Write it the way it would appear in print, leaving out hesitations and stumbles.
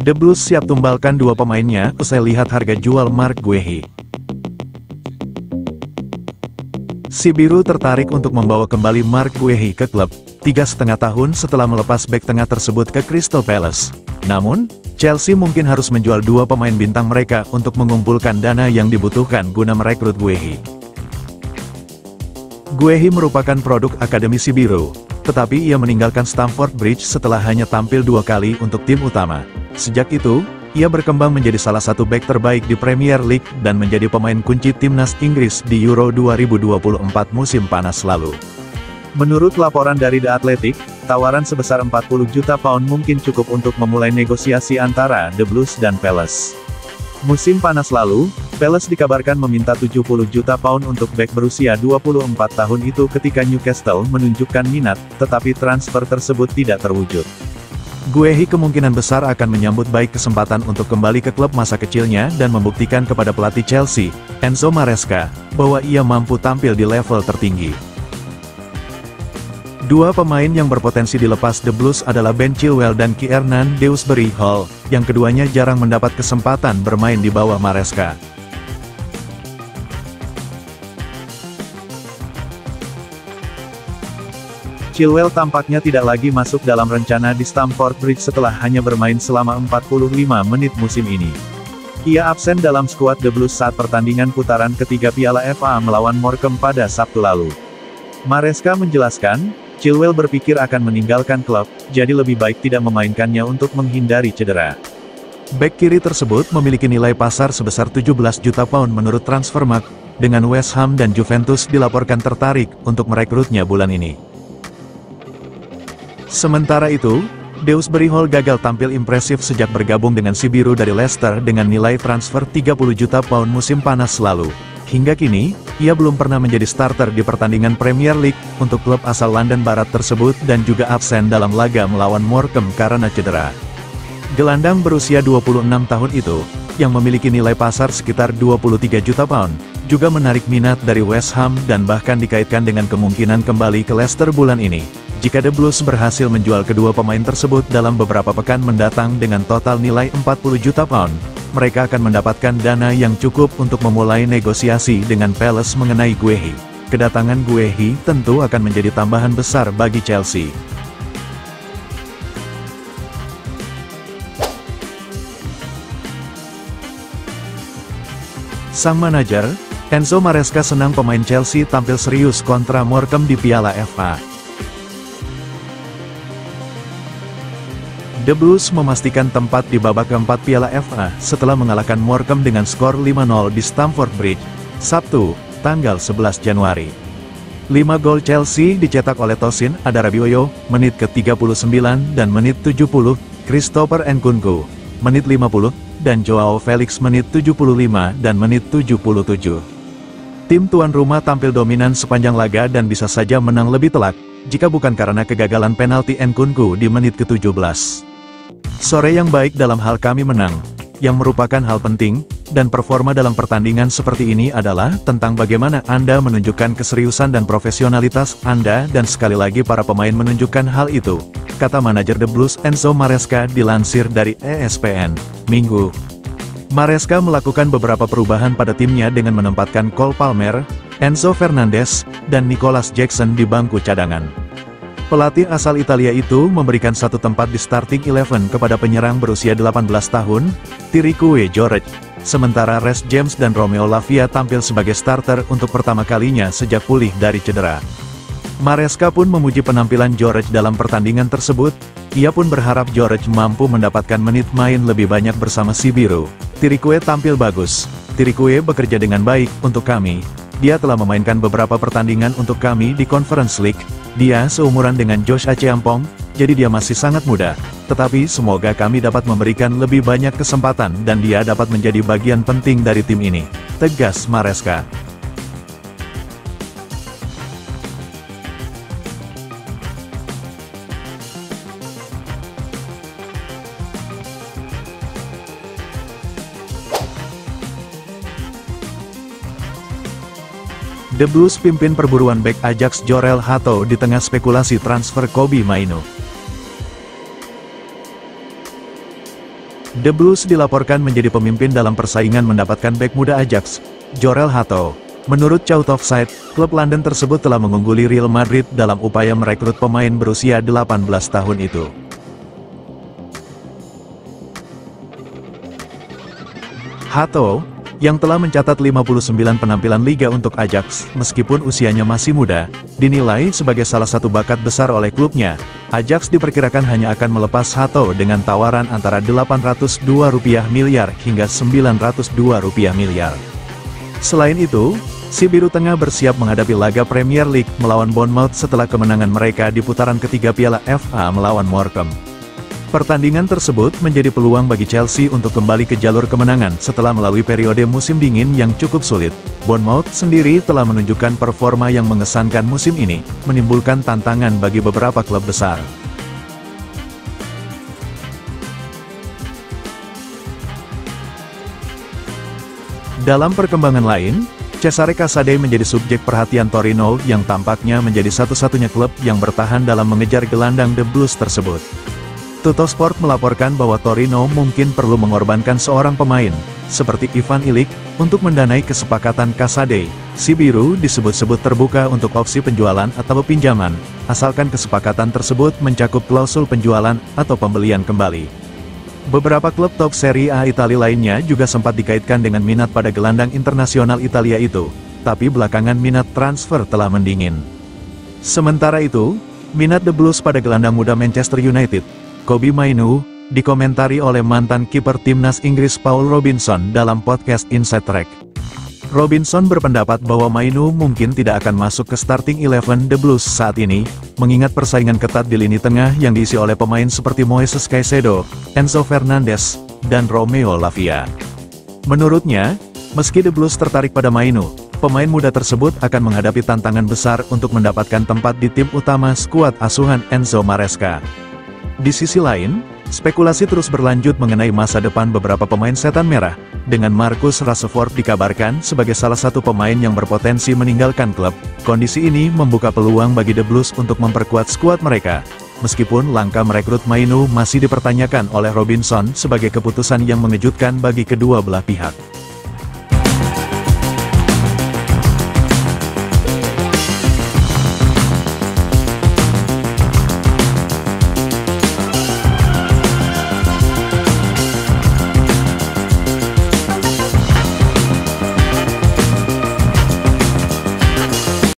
The Blues siap tumbalkan dua pemainnya usai lihat harga jual Mark Guehi. Si Biru tertarik untuk membawa kembali Mark Guehi ke klub, 3,5 tahun setelah melepas bek tengah tersebut ke Crystal Palace. Namun, Chelsea mungkin harus menjual dua pemain bintang mereka untuk mengumpulkan dana yang dibutuhkan guna merekrut Guehi. Guehi merupakan produk Akademi Si Biru, tetapi ia meninggalkan Stamford Bridge setelah hanya tampil 2 kali untuk tim utama. Sejak itu, ia berkembang menjadi salah satu bek terbaik di Premier League dan menjadi pemain kunci timnas Inggris di Euro 2024 musim panas lalu. Menurut laporan dari The Athletic, tawaran sebesar 40 juta pound mungkin cukup untuk memulai negosiasi antara The Blues dan Palace. Musim panas lalu, Palace dikabarkan meminta 70 juta pound untuk bek berusia 24 tahun itu ketika Newcastle menunjukkan minat, tetapi transfer tersebut tidak terwujud. Guehi kemungkinan besar akan menyambut baik kesempatan untuk kembali ke klub masa kecilnya dan membuktikan kepada pelatih Chelsea, Enzo Maresca, bahwa ia mampu tampil di level tertinggi. Dua pemain yang berpotensi dilepas The Blues adalah Ben Chilwell dan Kiernan Dewsbury Hall, yang keduanya jarang mendapat kesempatan bermain di bawah Maresca. Chilwell tampaknya tidak lagi masuk dalam rencana di Stamford Bridge setelah hanya bermain selama 45 menit musim ini. Ia absen dalam skuad The Blues saat pertandingan putaran ketiga Piala FA melawan Morecambe pada Sabtu lalu. Maresca menjelaskan, Chilwell berpikir akan meninggalkan klub, jadi lebih baik tidak memainkannya untuk menghindari cedera. Bek kiri tersebut memiliki nilai pasar sebesar 17 juta pound menurut Transfermarkt, dengan West Ham dan Juventus dilaporkan tertarik untuk merekrutnya bulan ini. Sementara itu, Dewsbury Hall gagal tampil impresif sejak bergabung dengan Si Biru dari Leicester dengan nilai transfer 30 juta pound musim panas lalu. Hingga kini, ia belum pernah menjadi starter di pertandingan Premier League untuk klub asal London Barat tersebut dan juga absen dalam laga melawan Morecambe karena cedera. Gelandang berusia 26 tahun itu, yang memiliki nilai pasar sekitar 23 juta pound, juga menarik minat dari West Ham dan bahkan dikaitkan dengan kemungkinan kembali ke Leicester bulan ini. Jika The Blues berhasil menjual kedua pemain tersebut dalam beberapa pekan mendatang dengan total nilai 40 juta pound, mereka akan mendapatkan dana yang cukup untuk memulai negosiasi dengan Palace mengenai Guehi. Kedatangan Guehi tentu akan menjadi tambahan besar bagi Chelsea. Sang manajer, Enzo Maresca senang pemain Chelsea tampil serius kontra Morecambe di Piala FA. The Blues memastikan tempat di babak keempat Piala FA setelah mengalahkan Morecambe dengan skor 5-0 di Stamford Bridge, Sabtu, tanggal 11 Januari. 5 gol Chelsea dicetak oleh Tosin Adarabioyo, menit ke-39 dan menit 70, Christopher Nkunku, menit 50, dan Joao Felix menit 75 dan menit 77. Tim tuan rumah tampil dominan sepanjang laga dan bisa saja menang lebih telak, jika bukan karena kegagalan penalti Nkunku di menit ke-17. Sore yang baik dalam hal kami menang, yang merupakan hal penting, dan performa dalam pertandingan seperti ini adalah tentang bagaimana Anda menunjukkan keseriusan dan profesionalitas Anda dan sekali lagi para pemain menunjukkan hal itu, kata manajer The Blues Enzo Maresca dilansir dari ESPN, Minggu. Maresca melakukan beberapa perubahan pada timnya dengan menempatkan Cole Palmer, Enzo Fernandez, dan Nicolas Jackson di bangku cadangan. Pelatih asal Italia itu memberikan satu tempat di starting 11 kepada penyerang berusia 18 tahun, Trique George, sementara Reece James dan Romeo Lavia tampil sebagai starter untuk pertama kalinya sejak pulih dari cedera. Maresca pun memuji penampilan George dalam pertandingan tersebut, ia pun berharap George mampu mendapatkan menit main lebih banyak bersama Si Biru. Trique tampil bagus, Trique bekerja dengan baik untuk kami, dia telah memainkan beberapa pertandingan untuk kami di Conference League. Dia seumuran dengan Josh Acheampong, jadi dia masih sangat muda. Tetapi semoga kami dapat memberikan lebih banyak kesempatan dan dia dapat menjadi bagian penting dari tim ini, tegas Maresca. The Blues pimpin perburuan bek Ajax Jorel Hato di tengah spekulasi transfer Kobbie Mainoo. The Blues dilaporkan menjadi pemimpin dalam persaingan mendapatkan bek muda Ajax, Jorel Hato. Menurut Chout Offside, klub London tersebut telah mengungguli Real Madrid dalam upaya merekrut pemain berusia 18 tahun itu. Hato, yang telah mencatat 59 penampilan liga untuk Ajax, meskipun usianya masih muda, dinilai sebagai salah satu bakat besar oleh klubnya. Ajax diperkirakan hanya akan melepas Hato dengan tawaran antara Rp802 miliar hingga Rp902 miliar. Selain itu, si Biru Tengah bersiap menghadapi laga Premier League melawan Bournemouth setelah kemenangan mereka di putaran ketiga Piala FA melawan Morecambe. Pertandingan tersebut menjadi peluang bagi Chelsea untuk kembali ke jalur kemenangan setelah melalui periode musim dingin yang cukup sulit. Bournemouth sendiri telah menunjukkan performa yang mengesankan musim ini, menimbulkan tantangan bagi beberapa klub besar. Dalam perkembangan lain, Cesare Casade menjadi subjek perhatian Torino yang tampaknya menjadi satu-satunya klub yang bertahan dalam mengejar gelandang The Blues tersebut. Tuttosport melaporkan bahwa Torino mungkin perlu mengorbankan seorang pemain, seperti Ivan Ilic, untuk mendanai kesepakatan Casade. Si Biru disebut-sebut terbuka untuk opsi penjualan atau pinjaman, asalkan kesepakatan tersebut mencakup klausul penjualan atau pembelian kembali. Beberapa klub top Serie A Italia lainnya juga sempat dikaitkan dengan minat pada gelandang internasional Italia itu, tapi belakangan minat transfer telah mendingin. Sementara itu, minat The Blues pada gelandang muda Manchester United, Kobbie Mainoo, dikomentari oleh mantan kiper timnas Inggris Paul Robinson dalam podcast Inside Track. Robinson berpendapat bahwa Mainoo mungkin tidak akan masuk ke starting 11 The Blues saat ini, mengingat persaingan ketat di lini tengah yang diisi oleh pemain seperti Moises Caicedo, Enzo Fernandez, dan Romeo Lavia. Menurutnya, meski The Blues tertarik pada Mainoo, pemain muda tersebut akan menghadapi tantangan besar untuk mendapatkan tempat di tim utama skuad asuhan Enzo Maresca. Di sisi lain, spekulasi terus berlanjut mengenai masa depan beberapa pemain setan merah, dengan Marcus Rashford dikabarkan sebagai salah satu pemain yang berpotensi meninggalkan klub. Kondisi ini membuka peluang bagi The Blues untuk memperkuat skuad mereka, meskipun langkah merekrut Mainoo masih dipertanyakan oleh Robinson sebagai keputusan yang mengejutkan bagi kedua belah pihak.